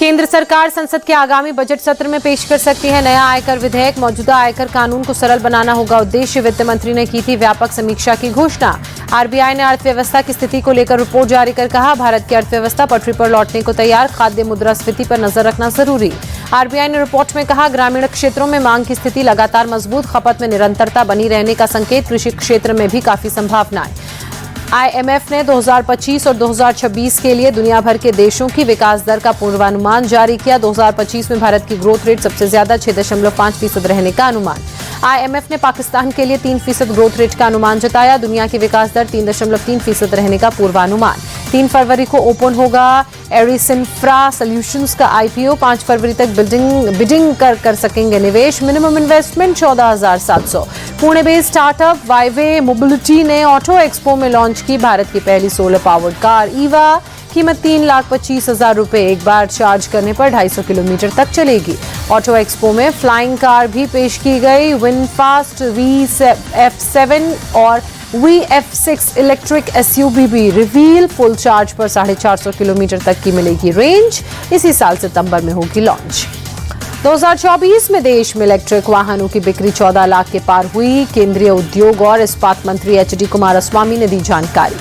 केंद्र सरकार संसद के आगामी बजट सत्र में पेश कर सकती है नया आयकर विधेयक। मौजूदा आयकर कानून को सरल बनाना होगा उद्देश्य। वित्त मंत्री ने की थी व्यापक समीक्षा की घोषणा। आरबीआई ने अर्थव्यवस्था की स्थिति को लेकर रिपोर्ट जारी कर कहा, भारत की अर्थव्यवस्था पटरी पर लौटने को तैयार। खाद्य मुद्रास्फीति पर नजर रखना जरूरी। आरबीआई ने रिपोर्ट में कहा, ग्रामीण क्षेत्रों में मांग की स्थिति लगातार मजबूत, खपत में निरंतरता बनी रहने का संकेत। कृषि क्षेत्र में भी काफी संभावनाएं। आईएमएफ ने 2025 और 2026 के लिए दुनिया भर के देशों की विकास दर का पूर्वानुमान जारी किया। 2025 में भारत की ग्रोथ रेट सबसे ज्यादा 6.5% रहने का अनुमान। आईएमएफ ने पाकिस्तान के लिए 3% ग्रोथ रेट का अनुमान जताया। दुनिया की विकास दर 3.3% रहने का पूर्वानुमान। 3 फरवरी को ओपन होगा एरिस इंफ्रा सॉल्यूशंस का आईपीओ। 5 फरवरी तक बिडिंग कर सकेंगे निवेश। Minimum investment 14,700। Pune based startup Vayve mobility ने ऑटो एक्सपो में लॉन्च की भारत की पहली सोलर पावर्ड कार ईवा। कीमत 3,25,000 रुपए। एक बार चार्ज करने पर 250 किलोमीटर तक चलेगी। ऑटो एक्सपो में फ्लाइंग कार भी पेश की गई। विनफास्ट VF7 और VF6 इलेक्ट्रिक एसयूवी भी रिवील। फुल चार्ज पर 450 किलोमीटर तक की मिलेगी रेंज। इसी साल सितंबर में होगी लॉन्च। 2024 में देश में इलेक्ट्रिक वाहनों की बिक्री 14 लाख के पार हुई। केंद्रीय उद्योग और इस्पात मंत्री HD कुमारस्वामी ने दी जानकारी।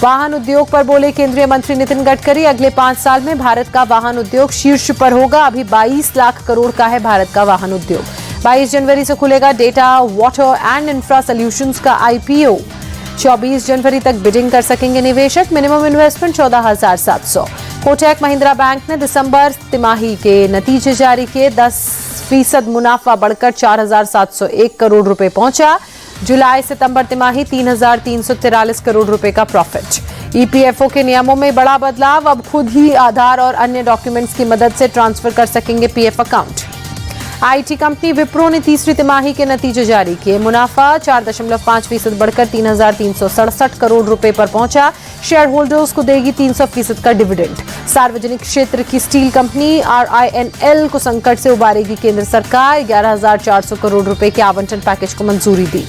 वाहन उद्योग पर बोले केंद्रीय मंत्री नितिन गडकरी, अगले 5 साल में भारत का वाहन उद्योग शीर्ष पर होगा। अभी 22 लाख करोड़ का है भारत का वाहन उद्योग। 22 जनवरी से खुलेगा data water and infra solutions का आईपीओ। 24 जनवरी तक बिडिंग कर सकेंगे निवेशक। Minimum investment 14,700। Kotak Mahindra bank ने दिसंबर तिमाही के नतीजे जारी किए। 10% मुनाफा बढ़कर 4,701 करोड़ रुपए पहुंचा। जुलाई सितंबर तिमाही 3,343 करोड़ रुपए का प्रॉफिट। ईपीएफओ के नियमों में बड़ा बदलाव। अब खुद ही आधार और अन्य डॉक्यूमेंट्स की मदद से ट्रांसफर कर सकेंगे PF account. IT company Wipro ने तीसरी तिमाही के नतीजे जारी किए। मुनाफा 4.5% बढ़कर 3,367 करोड़ रुपए पर पहुंचा। शेयर होल्डर्स को देगी 300% का डिविडेंड। सार्वजनिक क्षेत्र की स्टील कंपनी RINL को संकट से उबारेगी केंद्र सरकार। 11,400 करोड़ रुपए के आवंटन पैकेज को मंजूरी दी।